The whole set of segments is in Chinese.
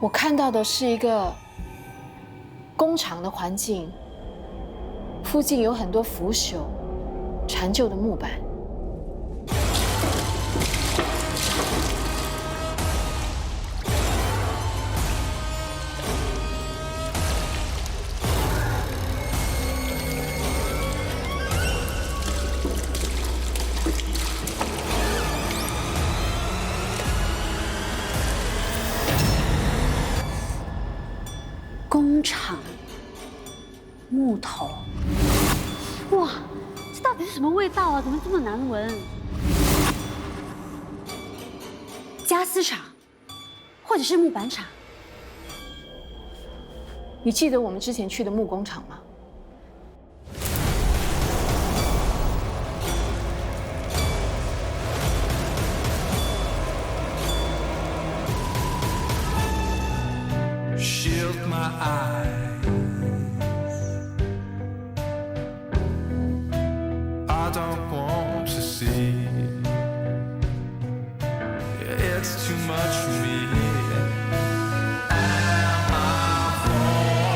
我看到的是一个工厂的环境，附近有很多腐朽、陈旧的木板。工厂，木头，哇，这到底是什么味道啊？怎么这么难闻？家私厂，或者是木板厂？你记得我们之前去的木工厂吗？ Shield my eyes. I don't want to see. It's too much for me. Am I falling?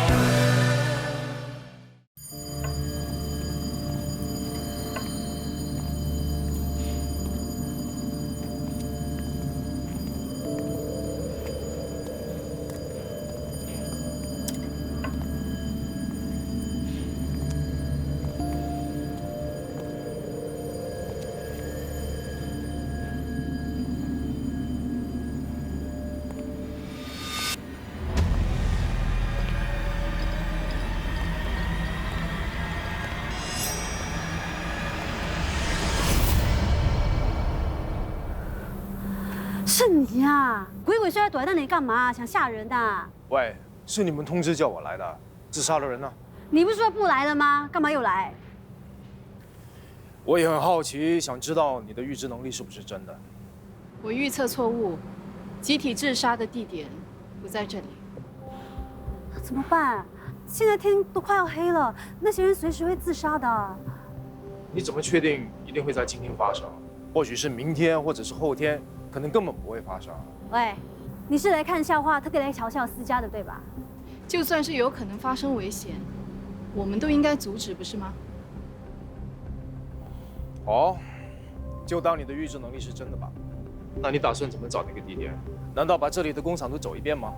是你啊！鬼鬼祟祟躲在那里干嘛？想吓人的、啊？喂，是你们通知叫我来的，自杀的人呢？你不是说不来了吗？干嘛又来？我也很好奇，想知道你的预知能力是不是真的。我预测错误，集体自杀的地点不在这里。那怎么办？现在天都快要黑了，那些人随时会自杀的。你怎么确定一定会在今天发生？或许是明天，或者是后天，可能根本不会发生。喂，你是来看笑话，特地来嘲笑私家的，对吧？就算是有可能发生危险，我们都应该阻止，不是吗？好，就当你的预知能力是真的吧。那你打算怎么找那个地点？难道把这里的工厂都走一遍吗？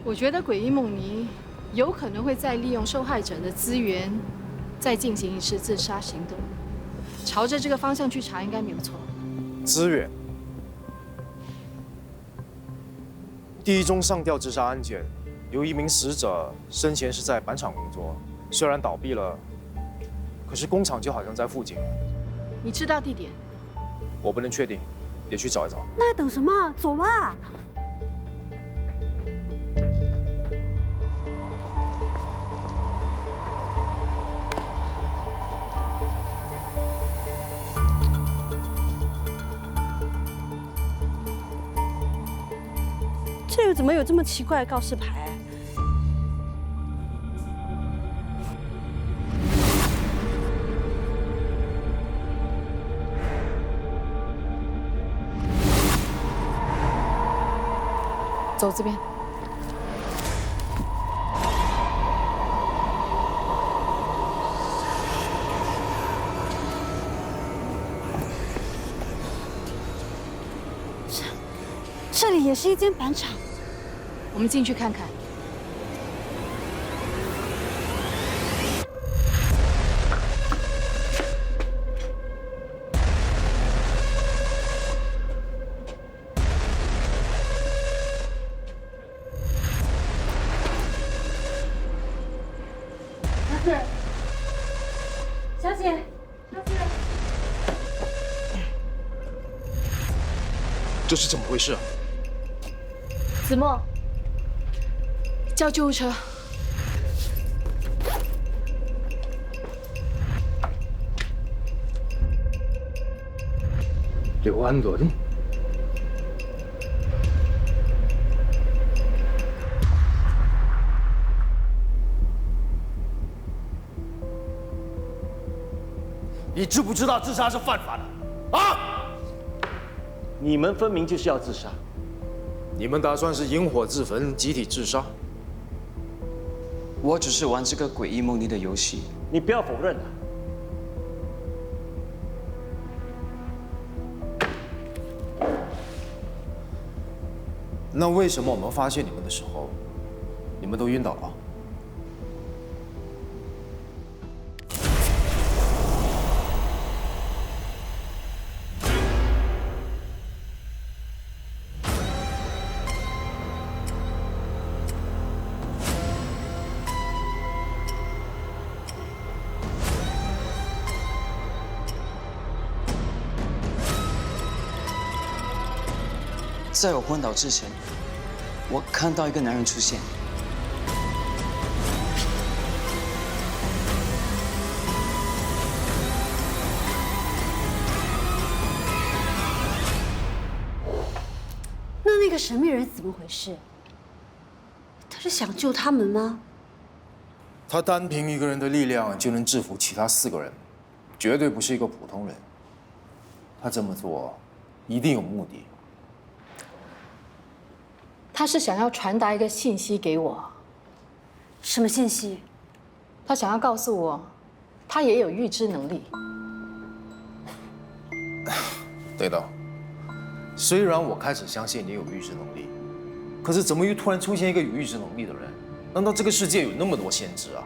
我觉得鬼医梦妮有可能会再利用受害者的资源，再进行一次自杀行动。朝着这个方向去查，应该没有错。资源。第一宗上吊自杀案件，有一名死者生前是在板厂工作，虽然倒闭了，可是工厂就好像在附近。你知道地点？我不能确定，得去找一找。那还等什么？走吧。这又怎么有这么奇怪的告示牌？走这边。这里也是一间板厂。我们进去看看。小姐，小姐，这是怎么回事啊？子墨，叫救护车。刘安伦。你知不知道自杀是犯法的？啊！你们分明就是要自杀，你们打算是引火自焚，集体自杀？我只是玩这个诡异梦里的游戏。你不要否认啊！那为什么我们发现你们的时候，你们都晕倒了？在我昏倒之前，我看到一个男人出现。那个神秘人怎么回事？他是想救他们吗？他单凭一个人的力量就能制服其他4个人，绝对不是一个普通人。他这么做一定有目的。他是想要传达一个信息给我，什么信息？他想要告诉我，他也有预知能力。对的，虽然我开始相信你有预知能力，可是怎么又突然出现一个有预知能力的人？难道这个世界有那么多限制啊？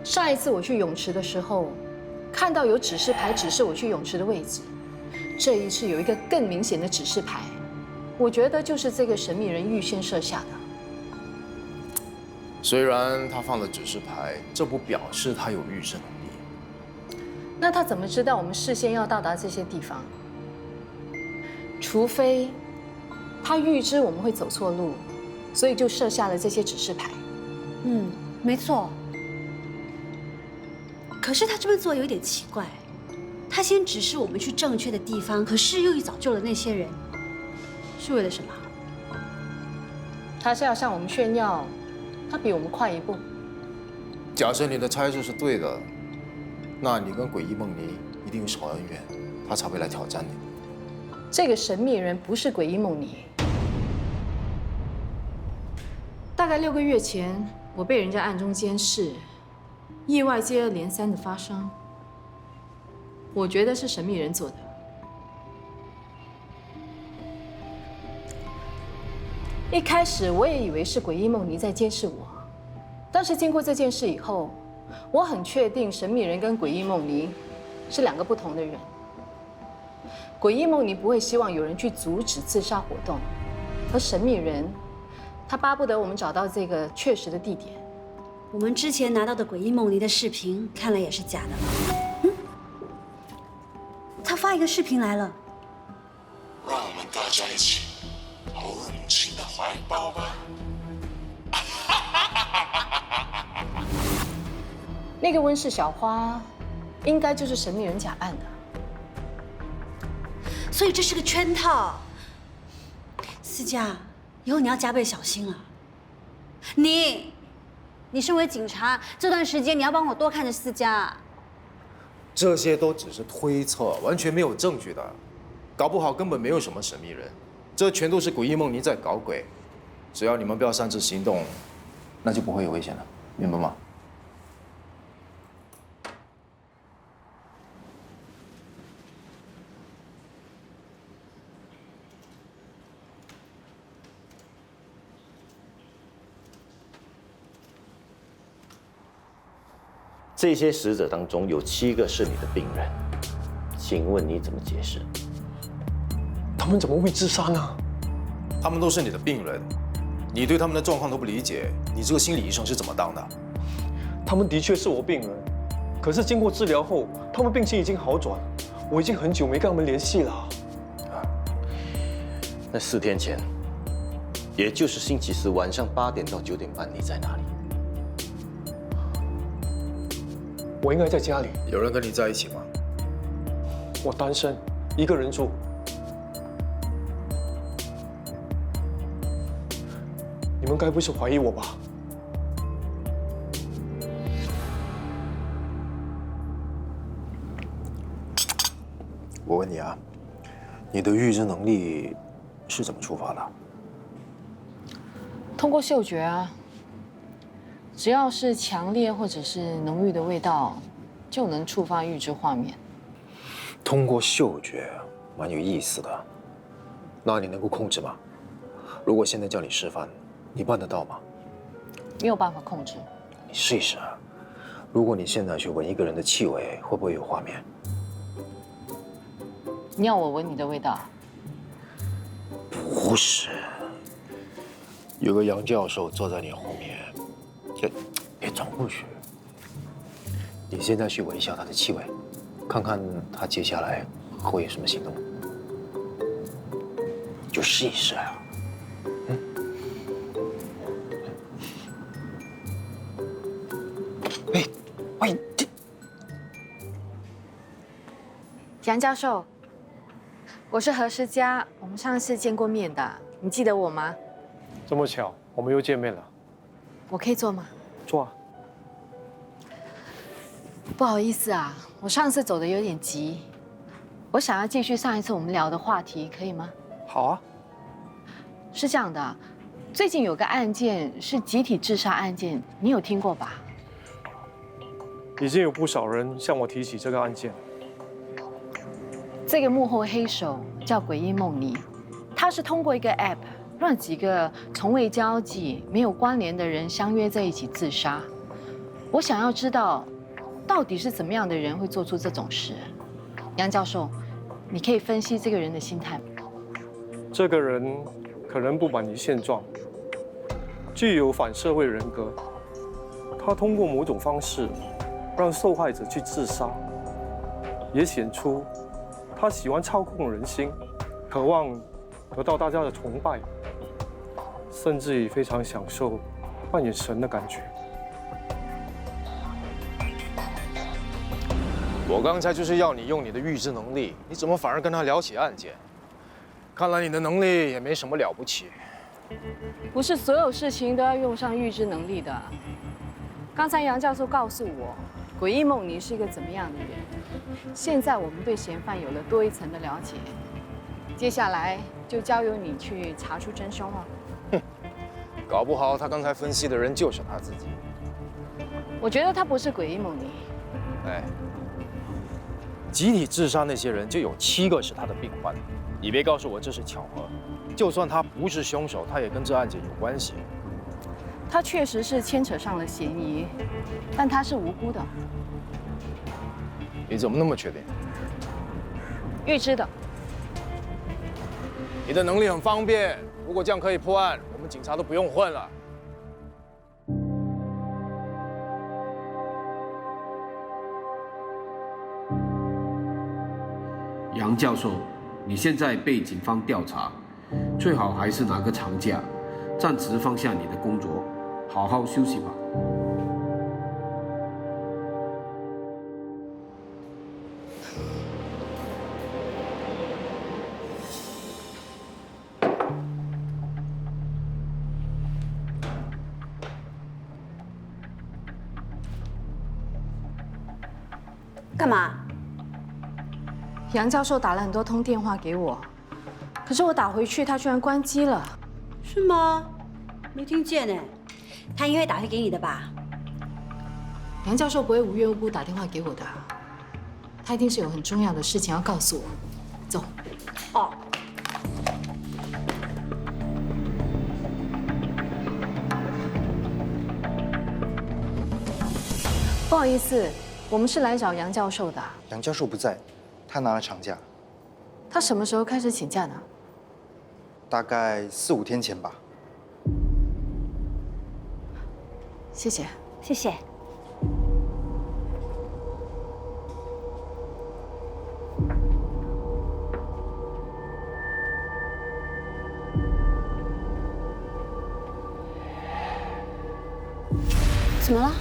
上一次我去泳池的时候，看到有指示牌指示我去泳池的位置，这一次有一个更明显的指示牌。我觉得就是这个神秘人预先设下的。虽然他放了指示牌，这不表示他有预知能力。那他怎么知道我们事先要到达这些地方？除非他预知我们会走错路，所以就设下了这些指示牌。没错。可是他这么做有点奇怪，他先指示我们去正确的地方，可是又一早救了那些人。是为了什么？他是要向我们炫耀，他比我们快一步。假设你的猜测是对的，那你跟诡异梦妮一定有什么恩怨，他才会来挑战你。这个神秘人不是诡异梦妮。大概6个月前，我被人家暗中监视，意外接二连三的发生。我觉得是神秘人做的。一开始我也以为是诡异梦妮在监视我，但是经过这件事以后，我很确定神秘人跟诡异梦妮是2个不同的人。诡异梦妮不会希望有人去阻止自杀活动，而神秘人，他巴不得我们找到这个确实的地点。我们之前拿到的诡异梦妮的视频，看来也是假的。他发一个视频来了。让我们大家一起投入母亲的怀抱吧。那个温室小花，应该就是神秘人假扮的。所以这是个圈套。思佳，以后你要加倍小心了。你身为警察，这段时间你要帮我多看着思佳。这些都只是推测，完全没有证据的，搞不好根本没有什么神秘人，这全都是诡异梦妮在搞鬼。只要你们不要擅自行动，那就不会有危险了，明白吗？这些死者当中有7个是你的病人，请问你怎么解释？他们怎么会自杀呢？他们都是你的病人，你对他们的状况都不理解，你这个心理医生是怎么当的？他们的确是我病人，可是经过治疗后，他们病情已经好转，我已经很久没跟他们联系了。那4天前，也就是星期4晚上8点到9点半，你在哪里？我应该在家里。有人跟你在一起吗？我单身，一个人住。你们该不是怀疑我吧？我问你啊，你的预知能力是怎么触发的？通过嗅觉啊，只要是强烈或者是浓郁的味道，就能触发预知画面。通过嗅觉，蛮有意思的。那你能够控制吗？如果现在叫你示范，你办得到吗？没有办法控制。你试一试啊。如果你现在去闻一个人的气味，会不会有画面？你要我闻你的味道？不是。有个杨教授坐在你后面，别转过去。你现在去闻一下他的气味，看看他接下来会有什么行动。就试一试啊。喂，杨教授，我是何诗佳，我们上次见过面的，你记得我吗？这么巧，我们又见面了。我可以坐吗？坐啊。不好意思啊，我上次走的有点急，我想要继续上一次我们聊的话题，可以吗？好啊。是这样的，最近有个案件是集体自杀案件，你有听过吧？已经有不少人向我提起这个案件。这个幕后黑手叫诡异梦妮，他是通过一个 app 让几个从未交际、没有关联的人相约在一起自杀。我想要知道，到底是怎么样的人会做出这种事？杨教授，你可以分析这个人的心态吗？这个人可能不满于现状，具有反社会人格。他通过某种方式让受害者去自杀，也显出他喜欢操控人心，渴望得到大家的崇拜，甚至也非常享受扮演神的感觉。我刚才就是要你用你的预知能力，你怎么反而跟他聊起案件？看来你的能力也没什么了不起。不是所有事情都要用上预知能力的。刚才杨教授告诉我，诡异梦妮是一个怎么样的人。现在我们对嫌犯有了多一层的了解，接下来就交由你去查出真凶了。搞不好他刚才分析的人就是他自己。我觉得他不是诡异梦妮。哎，集体自杀那些人就有7个是他的病患，你别告诉我这是巧合。就算他不是凶手，他也跟这案件有关系。他确实是牵扯上了嫌疑，但他是无辜的。你怎么那么确定？预知的。你的能力很方便，如果这样可以破案，我们警察都不用混了。杨教授，你现在被警方调查，最好还是拿个长假，暂时放下你的工作，好好休息吧。干嘛？杨教授打了很多通电话给我，可是我打回去，他居然关机了。是吗？没听见呢。他应该打回给你的吧？杨教授不会无缘无故打电话给我的，他一定是有很重要的事情要告诉我。走。哦。不好意思，我们是来找杨教授的。杨教授不在，他拿了长假。他什么时候开始请假的？大概4、5天前吧。谢谢，谢谢。怎么了？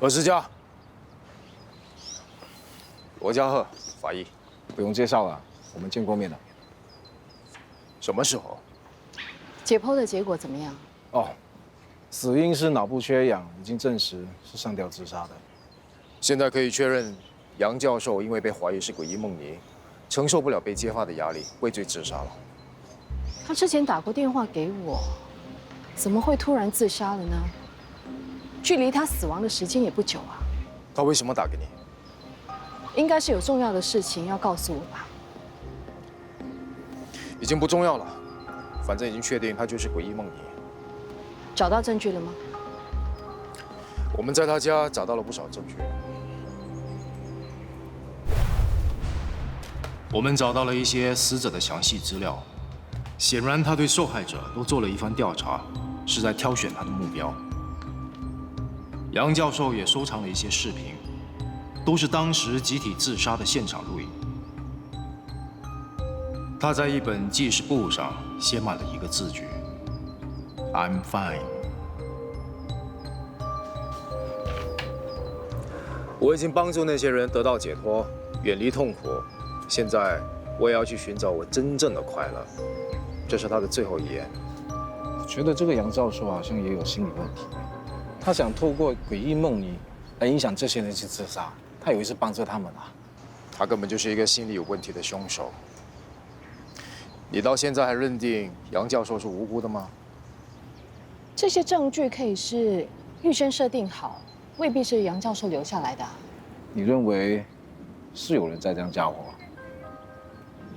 何世家，罗家鹤，法医。不用介绍了，我们见过面了。什么时候？解剖的结果怎么样？哦，死因是脑部缺氧，已经证实是上吊自杀的。现在可以确认，杨教授因为被怀疑是诡异梦妮，承受不了被揭发的压力，畏罪自杀了。他之前打过电话给我，怎么会突然自杀了呢？距离他死亡的时间也不久啊。他为什么打给你？应该是有重要的事情要告诉我吧。已经不重要了，反正已经确定他就是诡异梦妮。找到证据了吗？我们在他家找到了不少证据。我们找到了一些死者的详细资料，显然他对受害者都做了一番调查，是在挑选他的目标。杨教授也收藏了一些视频，都是当时集体自杀的现场录影。他在一本记事簿上写满了一个字句 ：“I'm fine。”我已经帮助那些人得到解脱，远离痛苦。现在我也要去寻找我真正的快乐。这是他的最后遗言。我觉得这个杨教授好像也有心理问题，他想透过诡异梦妮来影响这些人去自杀，他以为是帮着他们啊。他根本就是一个心理有问题的凶手。你到现在还认定杨教授是无辜的吗？这些证据可以是预先设定好，未必是杨教授留下来的啊。你认为是有人在这样嫁祸？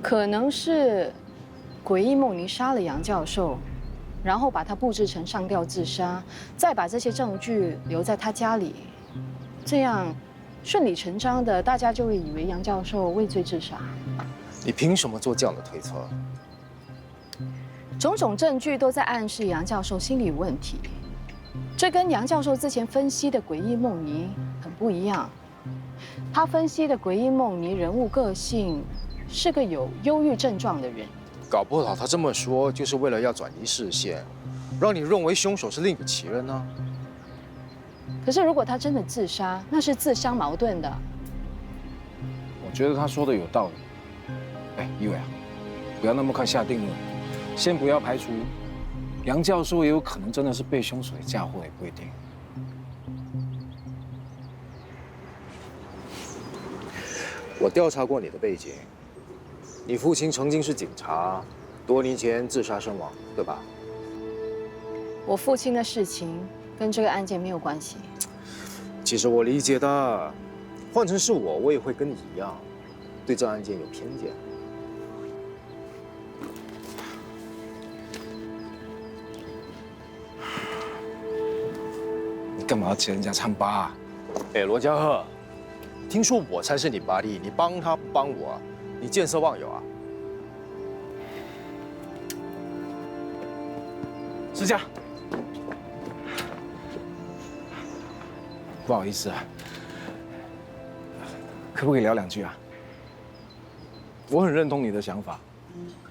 可能是诡异梦妮杀了杨教授，然后把他布置成上吊自杀，再把这些证据留在他家里，这样顺理成章的，大家就会以为杨教授畏罪自杀。你凭什么做这样的推测？种种证据都在暗示杨教授心理有问题，这跟杨教授之前分析的诡异梦妮很不一样。他分析的诡异梦妮人物个性是个有忧郁症状的人。搞不好他这么说就是为了要转移视线，让你认为凶手是另有其人呢。可是如果他真的自杀，那是自相矛盾的。我觉得他说的有道理。哎，一伟啊，不要那么快下定论，先不要排除杨教授也有可能真的是被凶手给嫁祸，也不一定。我调查过你的背景，你父亲曾经是警察，多年前自杀身亡，对吧？我父亲的事情跟这个案件没有关系。其实我理解的，换成是我，我也会跟你一样，对这案件有偏见。你干嘛要揭人家疮疤啊？哎，罗家鹤，听说我才是你巴力，你帮他不帮我，你见色忘友啊？施家，不好意思啊，可不可以聊两句啊？我很认同你的想法，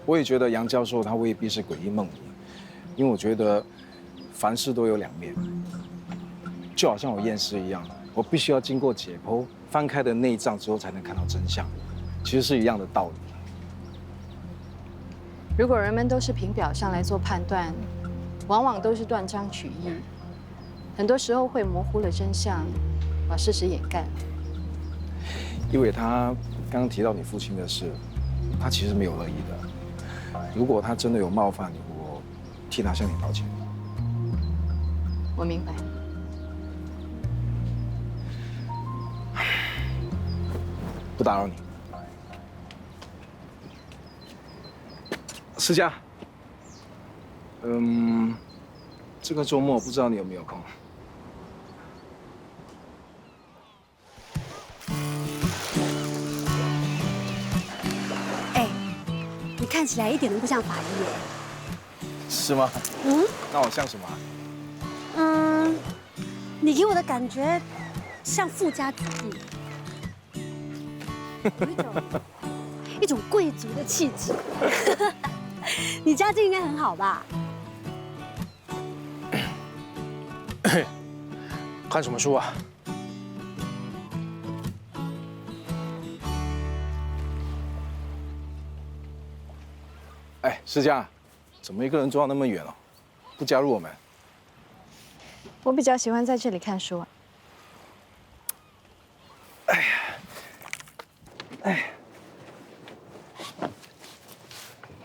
我也觉得杨教授他未必是诡异梦妮，因为我觉得凡事都有两面，就好像我验尸一样，我必须要经过解剖，翻开的内脏之后才能看到真相，其实是一样的道理。如果人们都是凭表象来做判断，往往都是断章取义，很多时候会模糊了真相，把事实掩盖了。因为他刚刚提到你父亲的事，他其实没有恶意的。如果他真的有冒犯你，我替他向你道歉。我明白。不打扰你。施家，这个周末不知道你有没有空？哎，你看起来一点都不像法医耶。是吗？嗯？那我像什么？你给我的感觉像富家子弟，有一种贵族的气质。你家境应该很好吧？看什么书啊？哎，世佳，怎么一个人坐到那么远哦？不加入我们？我比较喜欢在这里看书啊。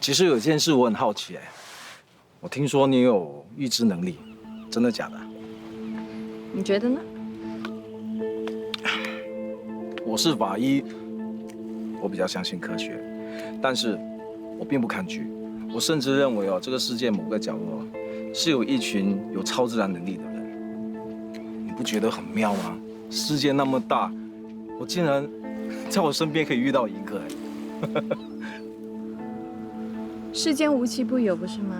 其实有件事我很好奇哎，我听说你有预知能力，真的假的？你觉得呢？我是法医，我比较相信科学，但是我并不看剧。我甚至认为哦，这个世界某个角落是有一群有超自然能力的人。你不觉得很妙吗？世界那么大，我竟然在我身边可以遇到一个哎。世间无奇不有，不是吗？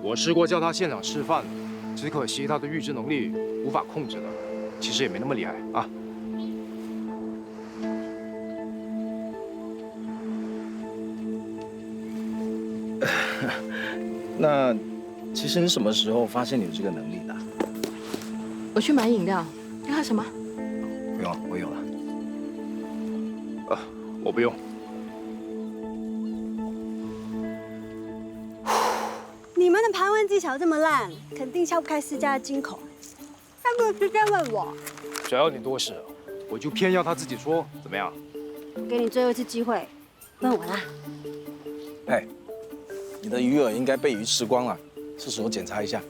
我试过叫他现场示范，只可惜他的预知能力无法控制的，其实也没那么厉害啊。那其实你什么时候发现你有这个能力的？我去买饮料，要喝什么？不用了，我有了。我不用。你们的盘问技巧这么烂，肯定敲不开世家的金口。还不如直接问我。只要你多事，我就偏要他自己说，怎么样？我给你最后一次机会，问我啦。哎，你的鱼饵应该被鱼吃光了，是时候检查一下。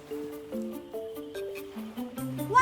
喂！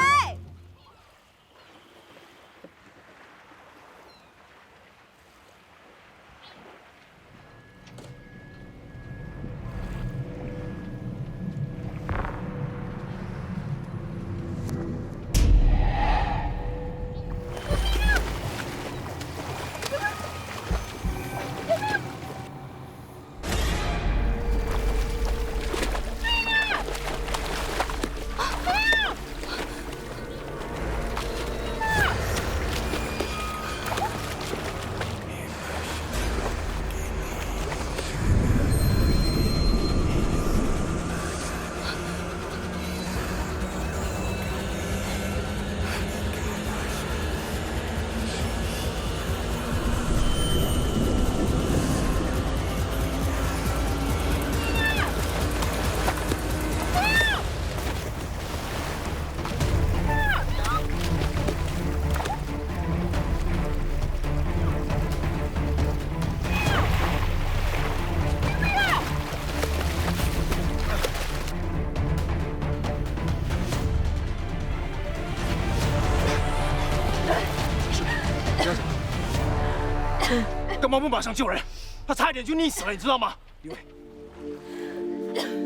干嘛不马上救人？他差一点就溺死了，你知道吗？李伟，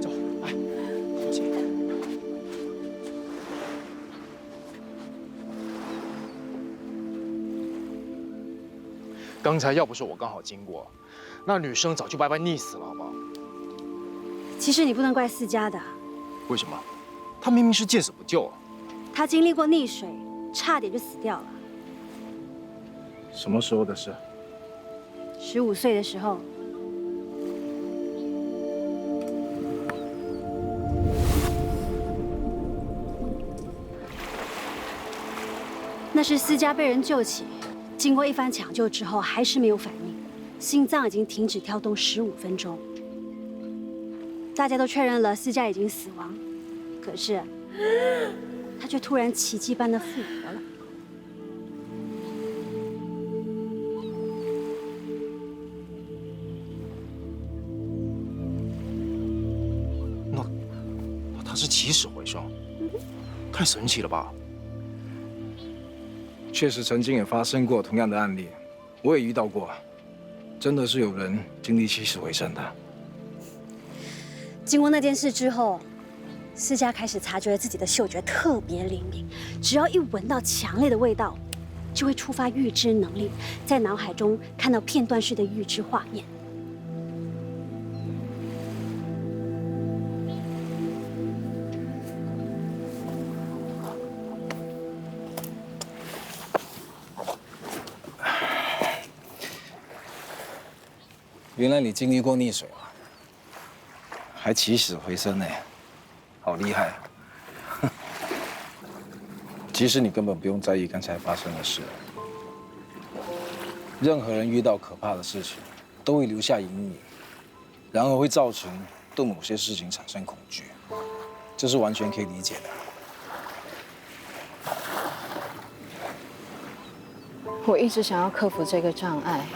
走，来，休息。刚才要不是我刚好经过，那女生早就白白溺死了，好不好？其实你不能怪世家的，为什么？她明明是见死不救啊！他经历过溺水，差点就死掉了。什么时候的事15岁的时候，那是思佳被人救起，经过一番抢救之后，还是没有反应，心脏已经停止跳动15分钟。大家都确认了思佳已经死亡，可是他却突然奇迹般的复活了。他是起死回生，太神奇了吧！确实曾经也发生过同样的案例，我也遇到过，真的是有人经历起死回生的。经过那件事之后，思佳开始察觉自己的嗅觉特别灵敏，只要一闻到强烈的味道，就会触发预知能力，在脑海中看到片段式的预知画面。原来你经历过溺水啊，还起死回生呢，好厉害啊！其实你根本不用在意刚才发生的事。任何人遇到可怕的事情，都会留下阴影，然而会造成对某些事情产生恐惧，这是完全可以理解的。我一直想要克服这个障碍，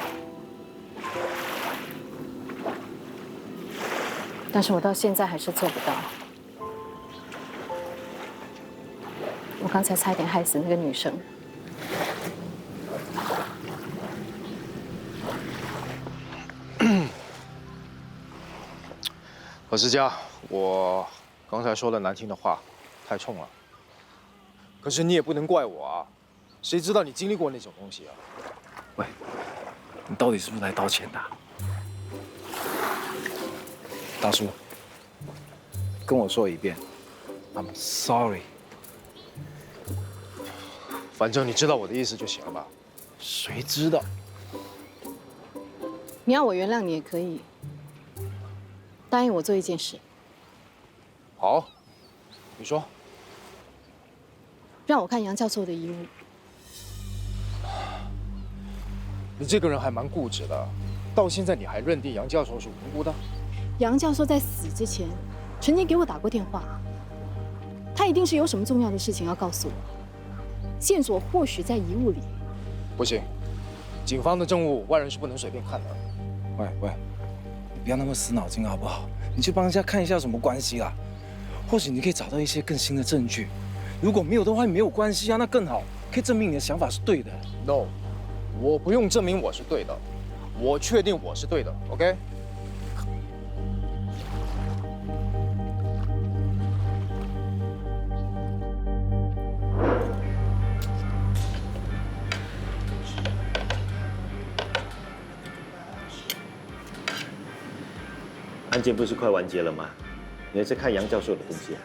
但是我到现在还是做不到。我刚才差一点害死那个女生。何世佳，我刚才说了难听的话，太冲了。可是你也不能怪我啊，谁知道你经历过那种东西啊？喂，你到底是不是来道歉的？大叔，跟我说一遍 ，I'm sorry。反正你知道我的意思就行了吧？谁知道？你要我原谅你也可以，答应我做一件事，好，你说。让我看杨教授的遗物。你这个人还蛮固执的，到现在你还认定杨教授是无辜的？杨教授在死之前，曾经给我打过电话，他一定是有什么重要的事情要告诉我，线索或许在遗物里。不行，警方的证物外人是不能随便看的。喂，你不要那么死脑筋好不好？你去帮人家看一下有什么关系啦，或许你可以找到一些更新的证据。如果没有的话，没有关系啊，那更好，可以证明你的想法是对的。No， 我不用证明我是对的，我确定我是对的。OK。案件不是快完结了吗？你还在看杨教授的东西啊？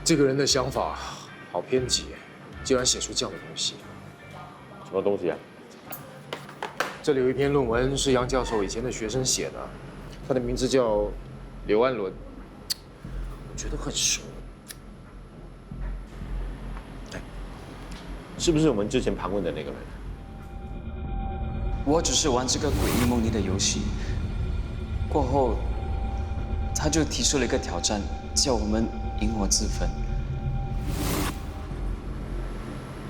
这个人的想法好偏激，竟然写出这样的东西。什么东西啊？这里有一篇论文是杨教授以前的学生写的，他的名字叫刘安伦，我觉得很熟。是不是我们之前盘问的那个人？我只是玩这个诡异梦妮的游戏，过后他就提出了一个挑战，叫我们引火自焚。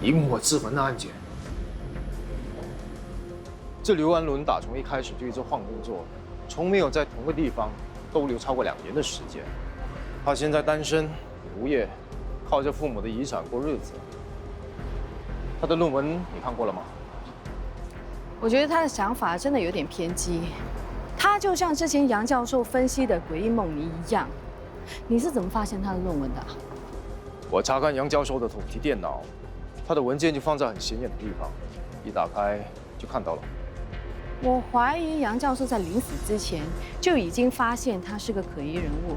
引火自焚的案件，这刘安伦打从一开始就一直晃动作，从没有在同个地方逗留超过2年的时间。他现在单身无业，靠着父母的遗产过日子。他的论文你看过了吗？我觉得他的想法真的有点偏激，他就像之前杨教授分析的诡异梦妮一样。你是怎么发现他的论文的啊？我查看杨教授的手提电脑，他的文件就放在很显眼的地方，一打开就看到了。我怀疑杨教授在临死之前就已经发现他是个可疑人物，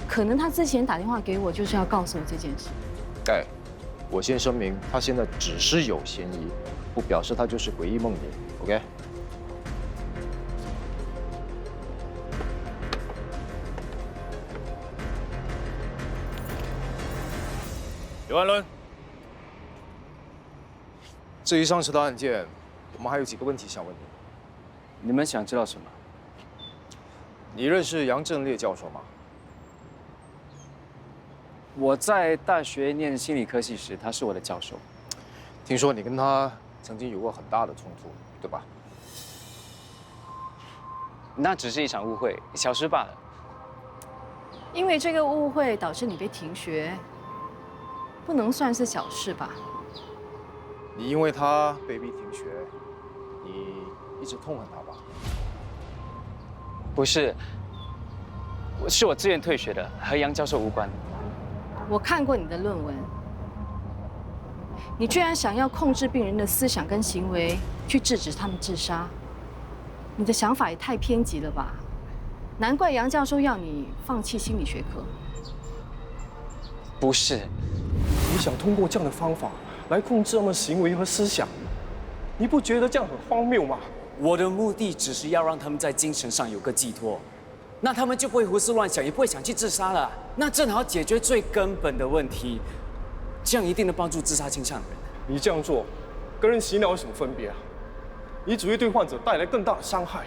可能他之前打电话给我就是要告诉我这件事。哎，我先声明，他现在只是有嫌疑，不表示他就是诡异梦妮。OK。刘安伦，至于上次的案件，我们还有几个问题想问你。你们想知道什么？你认识杨振烈教授吗？我在大学念心理科系时，他是我的教授。听说你跟他曾经有过很大的冲突，对吧？那只是一场误会，小事罢了。因为这个误会导致你被停学，不能算是小事吧？你因为他被逼停学，你一直痛恨他吧？不是，是我自愿退学的，和杨教授无关。我看过你的论文，你居然想要控制病人的思想跟行为，去制止他们自杀，你的想法也太偏激了吧？难怪杨教授要你放弃心理学科。不是，你想通过这样的方法来控制他们行为和思想，你不觉得这样很荒谬吗？我的目的只是要让他们在精神上有个寄托，那他们就不会胡思乱想，也不会想去自杀了。那正好解决最根本的问题，这样一定能帮助自杀倾向的人。你这样做，跟人洗脑有什么分别啊？你只会对患者带来更大的伤害。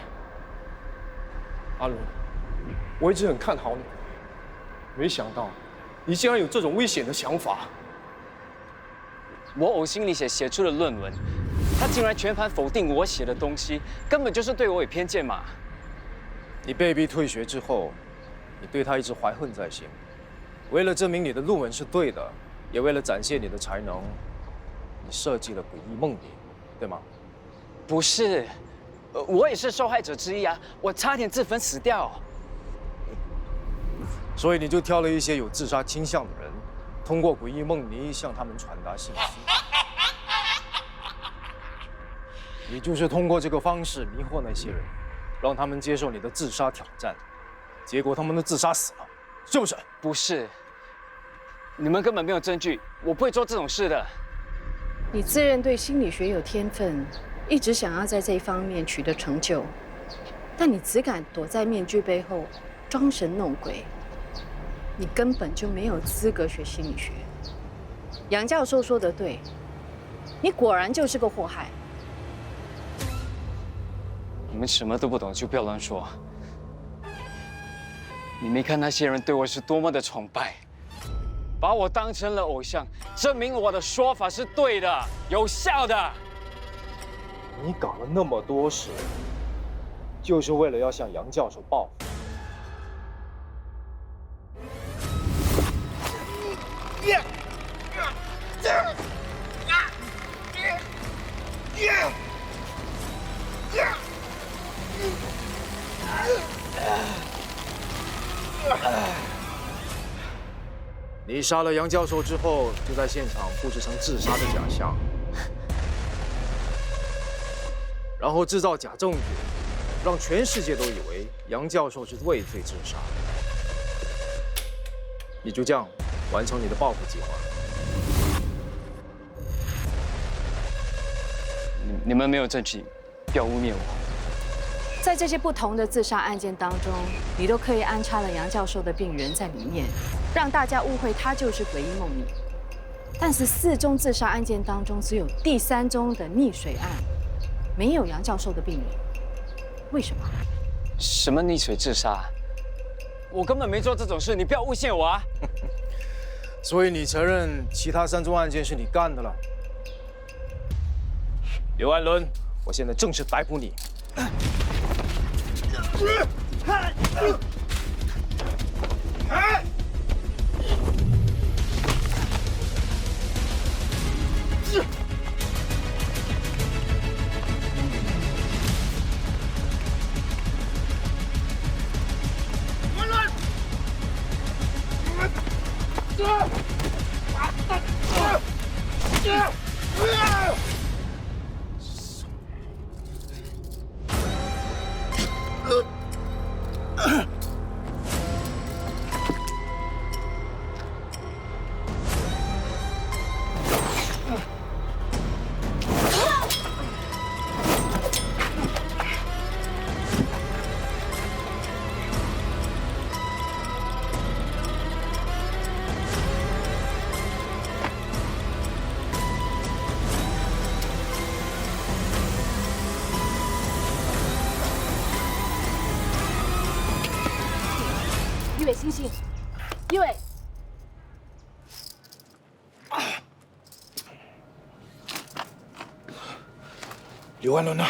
阿伦，我一直很看好你，没想到你竟然有这种危险的想法。我呕心沥血写出的论文，他竟然全盘否定我写的东西，根本就是对我有偏见嘛！你被逼退学之后，你对他一直怀恨在心。为了证明你的论文是对的，也为了展现你的才能，你设计了诡异梦里，对吗？不是，我也是受害者之一啊！我差点自焚死掉。所以你就挑了一些有自杀倾向的人，通过诡异梦泥向他们传达信息。你就是通过这个方式迷惑那些人，让他们接受你的自杀挑战，结果他们都自杀死了，是不是？不是，你们根本没有证据，我不会做这种事的。你自认对心理学有天分，一直想要在这一方面取得成就，但你只敢躲在面具背后装神弄鬼，你根本就没有资格学心理学。杨教授说的对，你果然就是个祸害。你们什么都不懂就不要乱说。你没看那些人对我是多么的崇拜，把我当成了偶像，证明我的说法是对的、有效的。你搞了那么多事，就是为了要向杨教授报复。你杀了杨教授之后，就在现场布置成自杀的假象，然后制造假证据，让全世界都以为杨教授是畏罪自杀。你就这样完成你的报复计划。你们没有证据，不要污蔑我。在这些不同的自杀案件当中，你都刻意安插了杨教授的病人在里面，让大家误会他就是诡异梦妮。但是4宗自杀案件当中，只有第3宗的溺水案没有杨教授的病人，为什么？什么溺水自杀？我根本没做这种事，你不要诬陷我啊！所以你承认其他3宗案件是你干的了？刘安伦，我现在正式逮捕你。一伟，醒醒！一伟，刘安伦呢？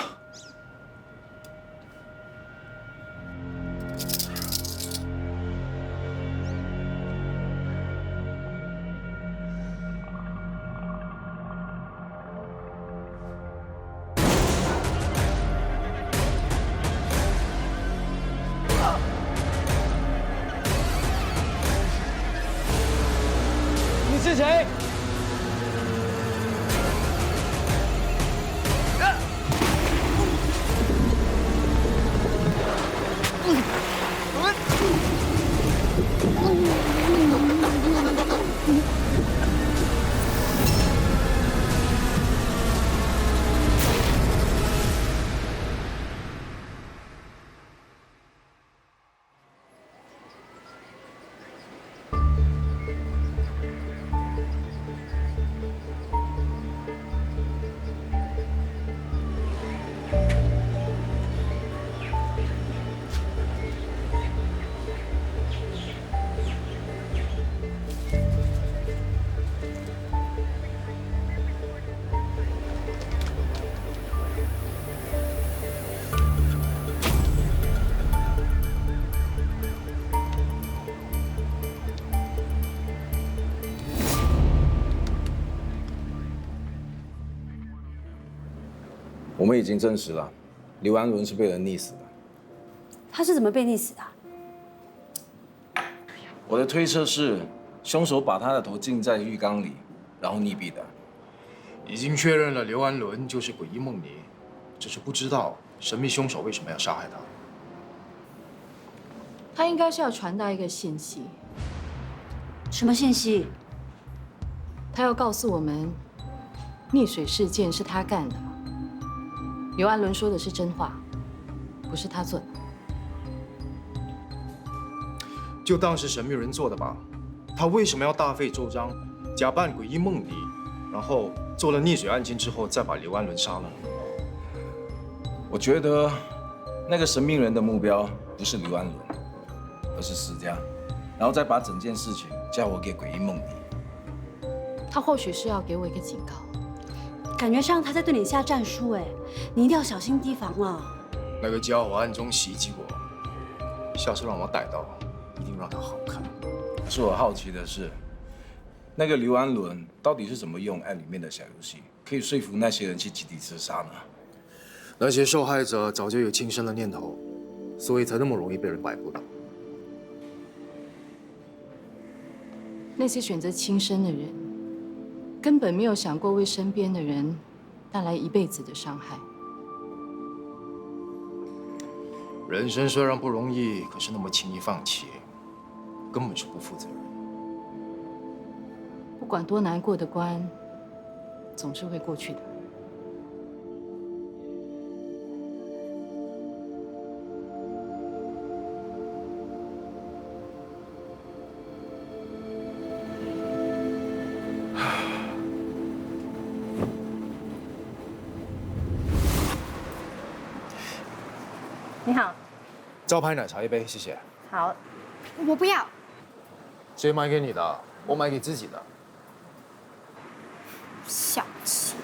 你是谁？们已经证实了，刘安伦是被人溺死的。他是怎么被溺死的？我的推测是，凶手把他的头浸在浴缸里，然后溺毙的。已经确认了，刘安伦就是诡异梦妮，只是不知道神秘凶手为什么要杀害他。他应该是要传达一个信息。什么信息？他要告诉我们，溺水事件是他干的。刘安伦说的是真话，不是他做的。就当是神秘人做的吧。他为什么要大费周章，假扮诡异梦妮，然后做了溺水案件之后，再把刘安伦杀了？我觉得那个神秘人的目标不是刘安伦，而是施家，然后再把整件事情交我给诡异梦妮。他或许是要给我一个警告。感觉上他在对你下战书哎，你一定要小心提防了。那个家伙暗中袭击我，下次让我逮到，一定让他好看。可是我好奇的是，那个刘安伦到底是怎么用案里面的小游戏，可以说服那些人去集体自杀呢？那些受害者早就有轻生的念头，所以才那么容易被人摆布的。那些选择轻生的人，根本没有想过为身边的人带来一辈子的伤害。人生虽然不容易，可是那么轻易放弃，根本是不负责任。不管多难过的关，总是会过去的。你好，招牌奶茶一杯，谢谢。好，我不要。谁买给你的？我买给自己的。小气。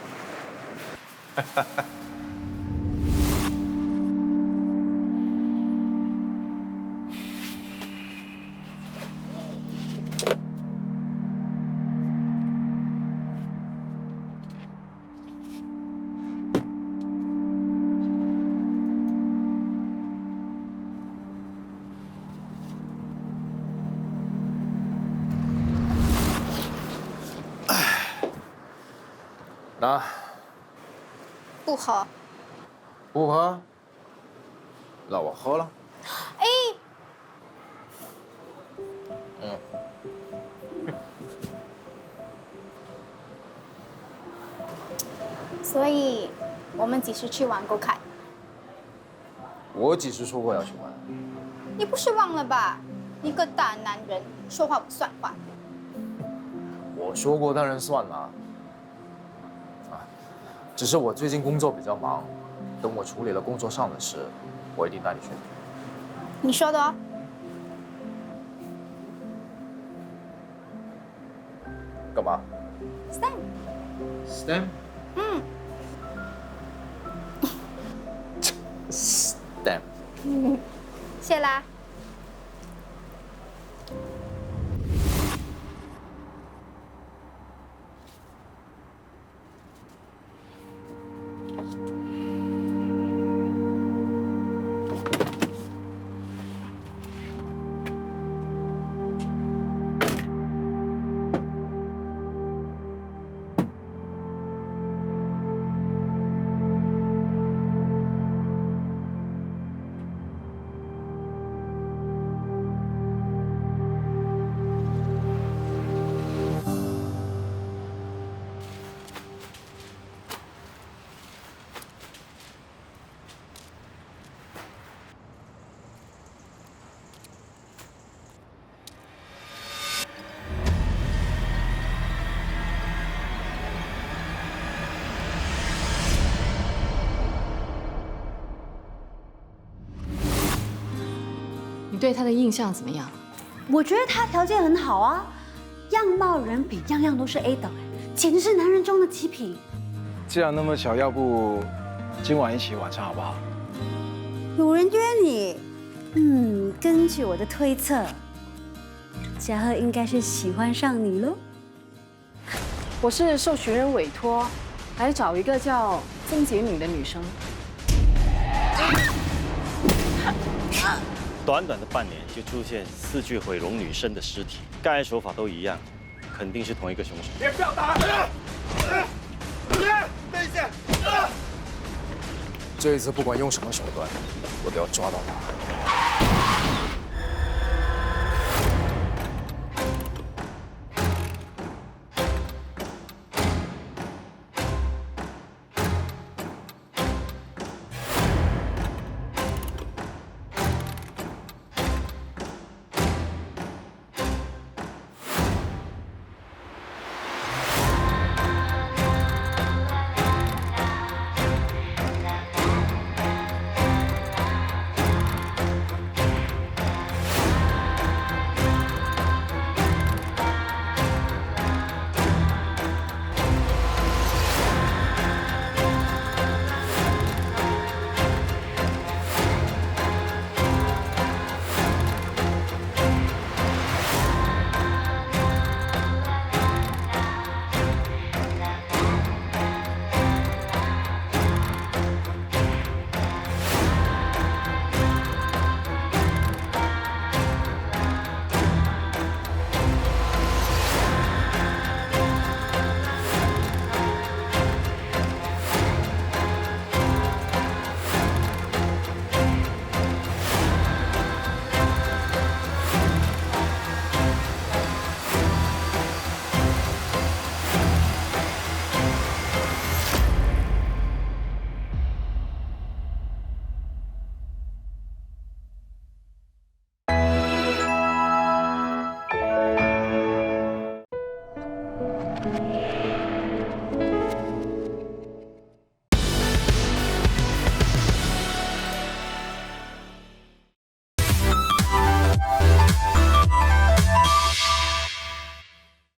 拿。不喝。不喝？那我喝了。哎。所以，我们几时去玩go kart？我几时说过要去玩？你不是忘了吧？一个大男人说话不算话。我说过，当然算了。只是我最近工作比较忙，等我处理了工作上的事，我一定带你去。你说的哦。干嘛 ？Stamp。 Stamp。Stamp。谢啦。你对他的印象怎么样？我觉得他条件很好啊，样貌人品样样都是 A 等，简直是男人中的极品。既然那么巧，要不今晚一起晚餐好不好？有人约你？根据我的推测，嘉禾应该是喜欢上你喽。我是受学人委托，来找一个叫贞洁女的女生。短短的半年就出现4具毁容女生的尸体，该案手法都一样，肯定是同一个凶手。别不要打！等一下！这一次不管用什么手段，我都要抓到他。